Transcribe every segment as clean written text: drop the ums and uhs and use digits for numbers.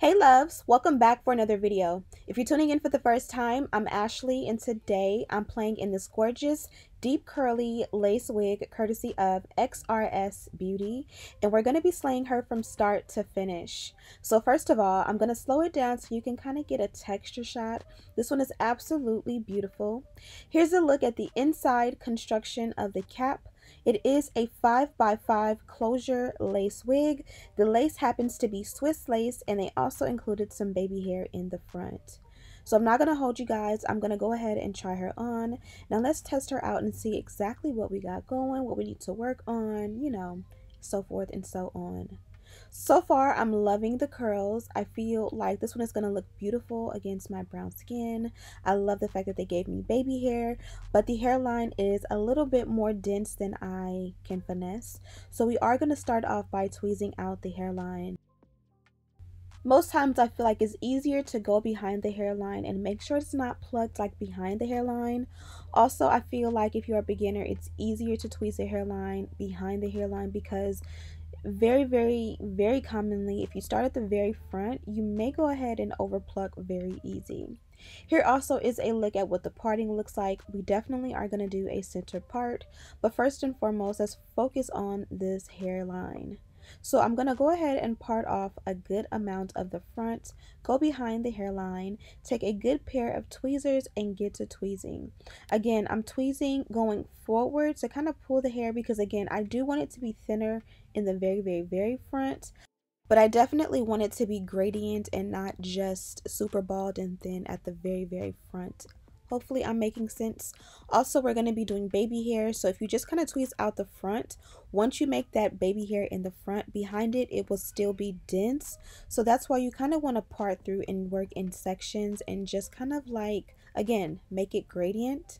Hey loves, welcome back for another video. If you're tuning in for the first time, I'm Ashley and today I'm playing in this gorgeous deep curly lace wig courtesy of Xrsbeauty, and we're going to be slaying her from start to finish. So first of all, I'm going to slow it down so you can kind of get a texture shot. This one is absolutely beautiful. Here's a look at the inside construction of the cap. It is a 5x5 closure lace wig. The lace happens to be Swiss lace, and they also included some baby hair in the front. So I'm not going to hold you guys. I'm going to go ahead and try her on. Now let's test her out and see exactly what we got going, what we need to work on, so forth and so on. So far, I'm loving the curls. I feel like this one is going to look beautiful against my brown skin. I love the fact that they gave me baby hair, but the hairline is a little bit more dense than I can finesse. So we are going to start off by tweezing out the hairline. Most times I feel like it's easier to go behind the hairline and make sure it's not plucked like behind the hairline. Also, I feel like if you're a beginner, it's easier to tweeze the hairline behind the hairline because very commonly, if you start at the very front, you may go ahead and overpluck very easy. Here also is a look at what the parting looks like. We definitely are going to do a center part, but first and foremost, let's focus on this hairline. So I'm going to go ahead and part off a good amount of the front, go behind the hairline, take a good pair of tweezers and get to tweezing. Again, I'm tweezing going forward to kind of pull the hair because again, I do want it to be thinner in the very front, but I definitely want it to be gradient and not just super bald and thin at the very front. Hopefully I'm making sense. Also, we're going to be doing baby hair, so if you just kind of tweeze out the front, once you make that baby hair in the front, behind it, it will still be dense. So that's why you kind of want to part through and work in sections and just kind of like, again, make it gradient.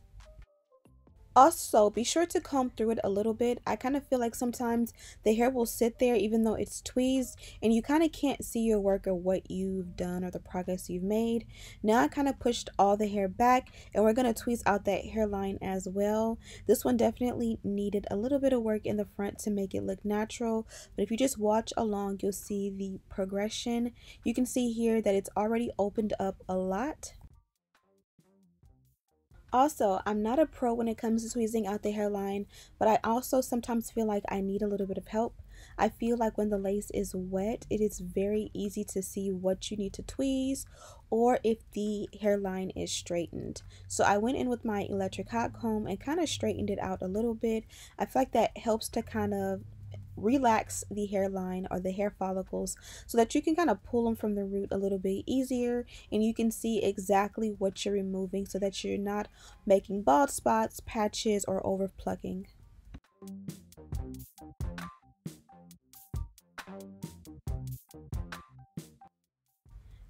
Also, be sure to comb through it a little bit. I kind of feel like sometimes the hair will sit there even though it's tweezed and you kind of can't see your work or what you've done or the progress you've made. Now I kind of pushed all the hair back and we're going to tweeze out that hairline as well. This one definitely needed a little bit of work in the front to make it look natural, but if you just watch along, you'll see the progression. You can see here that it's already opened up a lot. Also, I'm not a pro when it comes to tweezing out the hairline, but I also sometimes feel like I need a little bit of help. I feel like when the lace is wet, it is very easy to see what you need to tweeze or if the hairline is straightened. So I went in with my electric hot comb and kind of straightened it out a little bit. I feel like that helps to kind of relax the hairline or the hair follicles so that you can kind of pull them from the root a little bit easier and you can see exactly what you're removing so that you're not making bald spots, patches, or over plucking.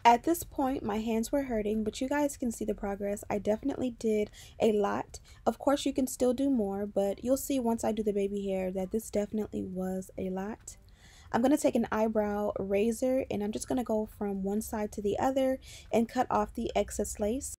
At this point, my hands were hurting, but you guys can see the progress. I definitely did a lot. Of course, you can still do more, but you'll see once I do the baby hair that this definitely was a lot. I'm going to take an eyebrow razor and I'm just going to go from one side to the other and cut off the excess lace.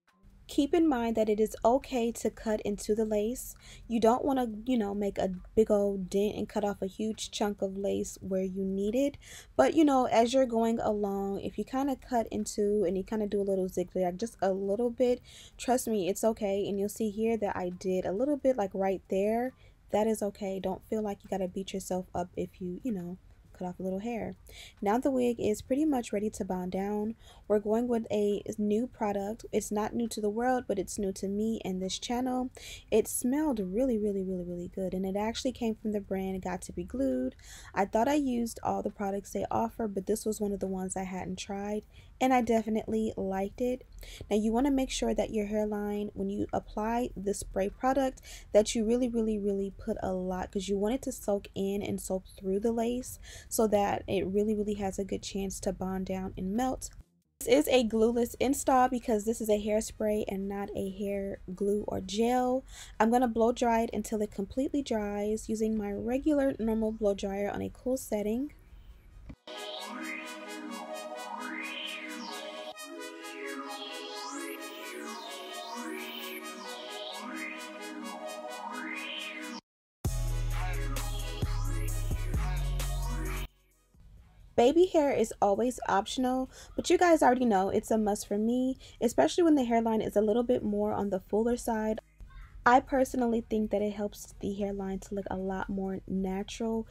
Keep in mind that it is okay to cut into the lace. You don't want to, make a big old dent and cut off a huge chunk of lace where you need it. But, as you're going along, if you kind of cut into and you kind of do a little zigzag, just a little bit, trust me, it's okay. And you'll see here that I did a little bit like right there. That is okay. Don't feel like you got to beat yourself up if you, cut off a little hair. Now the wig is pretty much ready to bond down. We're going with a new product. It's not new to the world, but it's new to me and this channel. It smelled really good, and it actually came from the brand Got to Be Glued. I thought I used all the products they offer, but this was one of the ones I hadn't tried, and I definitely liked it. Now you want to make sure that your hairline, when you apply the spray product, that you really put a lot, because you want it to soak in and soak through the lace so that it really has a good chance to bond down and melt. This is a glueless install because this is a hairspray and not a hair glue or gel. I'm going to blow dry it until it completely dries using my regular normal blow dryer on a cool setting. Baby hair is always optional, but you guys already know it's a must for me, especially when the hairline is a little bit more on the fuller side. I personally think that it helps the hairline to look a lot more natural.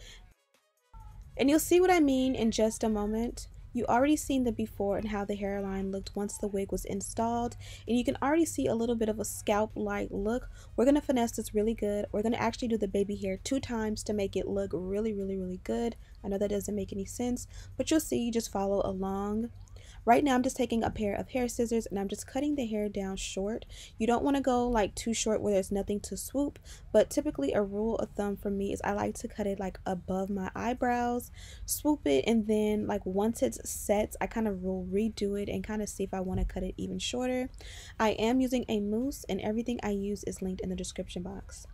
And you'll see what I mean in just a moment. You already seen the before and how the hairline looked once the wig was installed, and you can already see a little bit of a scalp-like look. We're going to finesse this really good. We're going to actually do the baby hair 2 times to make it look really good. I know that doesn't make any sense, but you'll see, just follow along. Right now I'm just taking a pair of hair scissors and I'm just cutting the hair down short. You don't want to go like too short where there's nothing to swoop, but typically a rule of thumb for me is I like to cut it like above my eyebrows, swoop it, and then like once it's set, I kind of will redo it and kind of see if I want to cut it even shorter. I am using a mousse and everything I use is linked in the description box.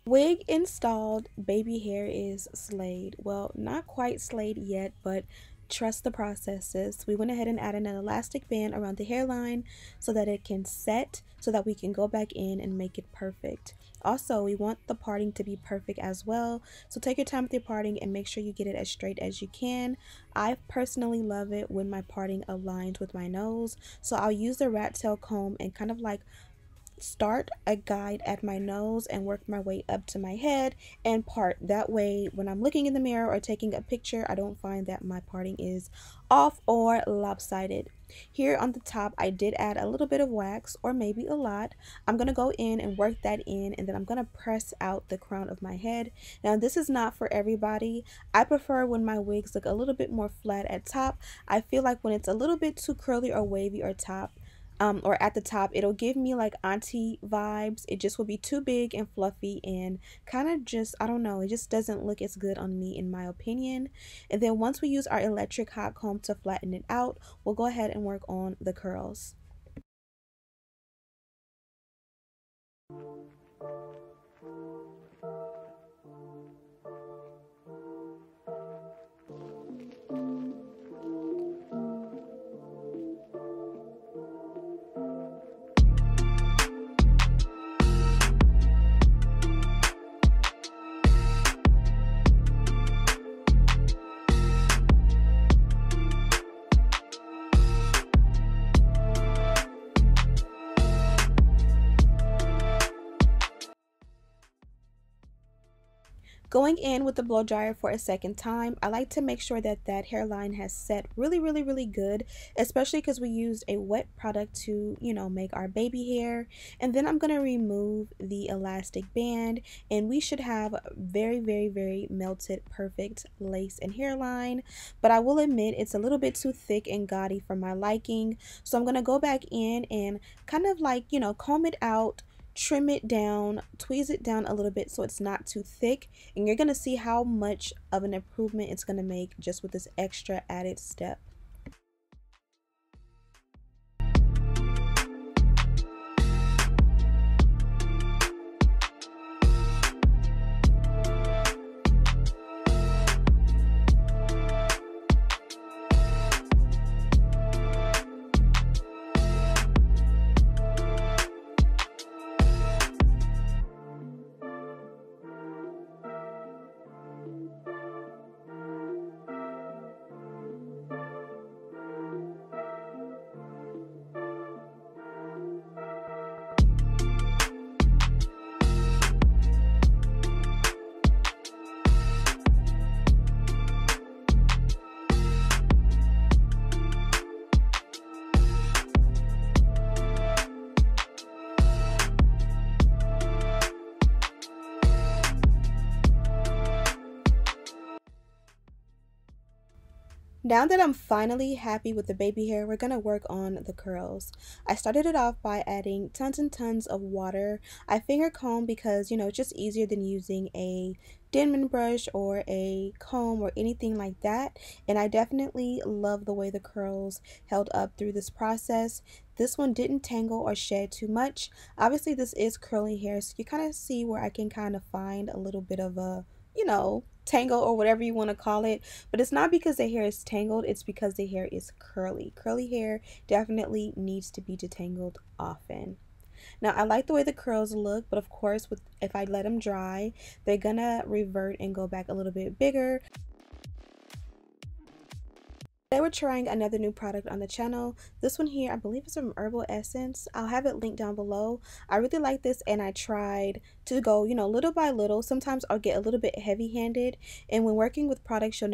Wig installed, baby hair is slayed. Well, not quite slayed yet, but trust the processes. We went ahead and added an elastic band around the hairline so that it can set, so that we can go back in and make it perfect. Also, we want the parting to be perfect as well, so take your time with your parting and make sure you get it as straight as you can. I personally love it when my parting aligns with my nose, so I'll use the rat tail comb and kind of like start a guide at my nose and work my way up to my head and part. That way when I'm looking in the mirror or taking a picture, I don't find that my parting is off or lopsided. Here on the top I did add a little bit of wax, or maybe a lot. I'm going to go in and work that in, and then I'm going to press out the crown of my head. Now this is not for everybody. I prefer when my wigs look a little bit more flat at top. I feel like when it's a little bit too curly or wavy or or at the top, it'll give me like auntie vibes. It just will be too big and fluffy and kind of just, I don't know, it just doesn't look as good on me in my opinion. And then once we use our electric hot comb to flatten it out, we'll go ahead and work on the curls. Going in with the blow dryer for a second time, I like to make sure that that hairline has set really good, especially because we used a wet product to, you know, make our baby hair. And then I'm going to remove the elastic band, and we should have very melted perfect lace and hairline. But I will admit it's a little bit too thick and gaudy for my liking, so I'm going to go back in and kind of like, you know, comb it out, trim it down, tweeze it down a little bit so it's not too thick, and you're gonna see how much of an improvement it's gonna make just with this extra added step. Now that I'm finally happy with the baby hair, we're going to work on the curls. I started it off by adding tons and tons of water. I finger comb because, you know, it's just easier than using a Denman brush or a comb or anything like that. And I definitely love the way the curls held up through this process. This one didn't tangle or shed too much. Obviously, this is curly hair, so you kind of see where I can kind of find a little bit of a, you know, tangle or whatever you want to call it, but it's not because the hair is tangled, it's because the hair is curly. Curly hair definitely needs to be detangled often. Now I like the way the curls look, but of course if I let them dry, they're gonna revert and go back a little bit bigger. They were trying another new product on the channel. This one here, I believe it's from Herbal Essence. I'll have it linked down below. I really like this, and I tried to go, you know, little by little. Sometimes I'll get a little bit heavy-handed, and when working with products you've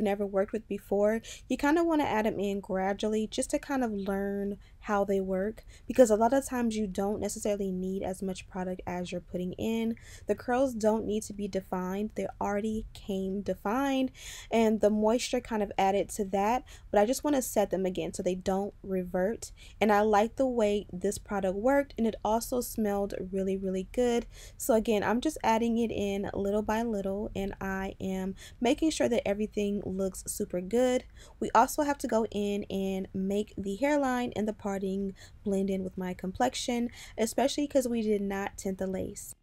never worked with before, you kind of want to add them in gradually just to kind of learn how they work, because a lot of times you don't necessarily need as much product as you're putting in. The curls don't need to be defined. They already came defined, and the moisture kind of added to that, but I just want to set them again so they don't revert. And I like the way this product worked, and it also smelled really, really good. So again, I'm just adding it in little by little, and I am making sure that everything looks super good. We also have to go in and make the hairline and the parting blend in with my complexion, especially because we did not tint the lace.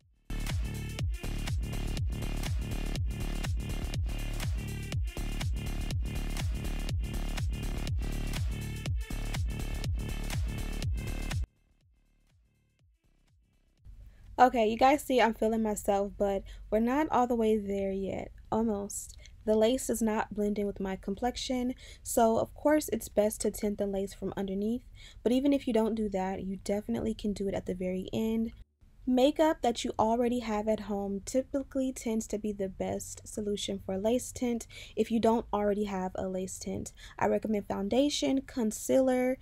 Okay, you guys see I'm feeling myself, but we're not all the way there yet. Almost. The lace does not blend in with my complexion, so of course it's best to tint the lace from underneath, but even if you don't do that, you definitely can do it at the very end. Makeup that you already have at home typically tends to be the best solution for lace tint if you don't already have a lace tint. I recommend foundation, concealer,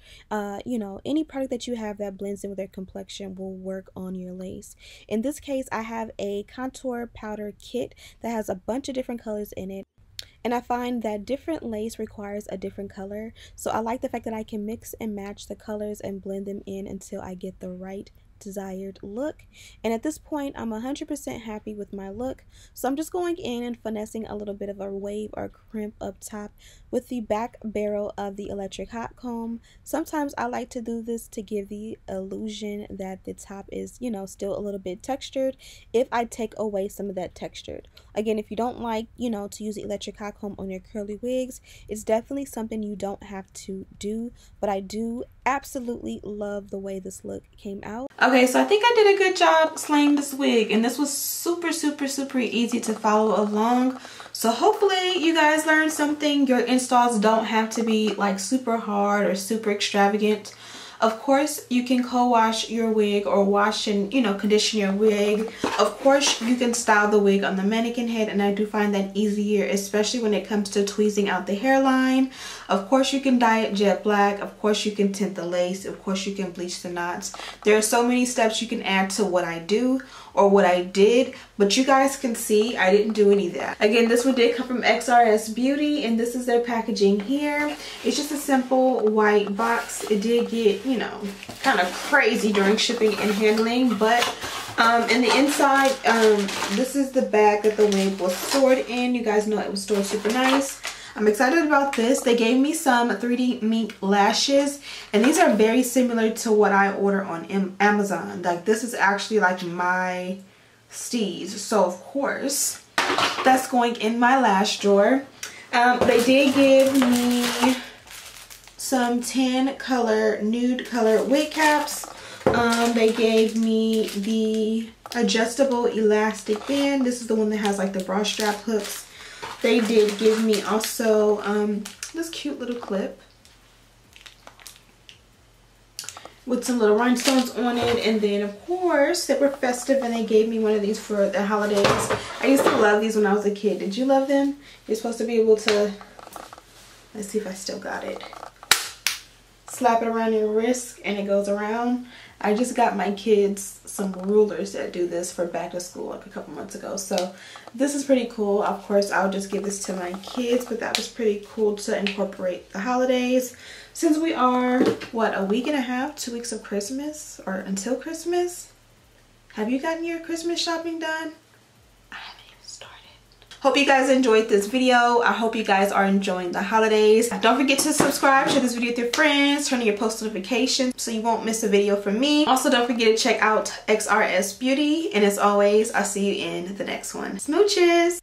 you know, any product that you have that blends in with your complexion will work on your lace. In this case, I have a contour powder kit that has a bunch of different colors in it. And I find that different lace requires a different color, so I like the fact that I can mix and match the colors and blend them in until I get the right desired look. And at this point, I'm 100% happy with my look, so I'm just going in and finessing a little bit of a wave or crimp up top with the back barrel of the electric hot comb. Sometimes I like to do this to give the illusion that the top is, you know, still a little bit textured if I take away some of that texture. Again, if you don't like, you know, to use the electric hot comb on your curly wigs, it's definitely something you don't have to do, but I do absolutely love the way this look came out. Okay, so I think I did a good job slaying this wig, and this was super easy to follow along. So hopefully you guys learned something. Your installs don't have to be like super hard or super extravagant. Of course, you can co-wash your wig or wash and, you know, condition your wig. Of course, you can style the wig on the mannequin head, and I do find that easier, especially when it comes to tweezing out the hairline. Of course, you can dye it jet black. Of course, you can tint the lace. Of course, you can bleach the knots. There are so many steps you can add to what I do or what I did, but you guys can see I didn't do any of that. Again, this one did come from Xrsbeauty, and this is their packaging here. It's just a simple white box. It did get, you know, kind of crazy during shipping and handling, but in the inside, this is the bag that the wig was stored in. You guys know it was stored super nice. I'm excited about this. They gave me some 3D mink lashes, and these are very similar to what I order on Amazon. Like, this is actually like my steez. So of course that's going in my lash drawer. They did give me some tan color, nude color wig caps. They gave me the adjustable elastic band. This is the one that has like the bra strap hooks. They did give me also this cute little clip with some little rhinestones on it, and then of course they were festive and they gave me one of these for the holidays. I used to love these when I was a kid. Did you love them? You're supposed to be able to, let's see if I still got it, slap it around your wrist and it goes around. I just got my kids some rulers that do this for back to school like a couple months ago. So this is pretty cool. Of course, I'll just give this to my kids, but that was pretty cool to incorporate the holidays. Since we are, what, a week and a half, 2 weeks of Christmas, or until Christmas? Have you gotten your Christmas shopping done? I haven't even started. Hope you guys enjoyed this video. I hope you guys are enjoying the holidays. Don't forget to subscribe, share this video with your friends, turn on your post notifications so you won't miss a video from me. Also, don't forget to check out XRS Beauty. And as always, I'll see you in the next one. Smooches!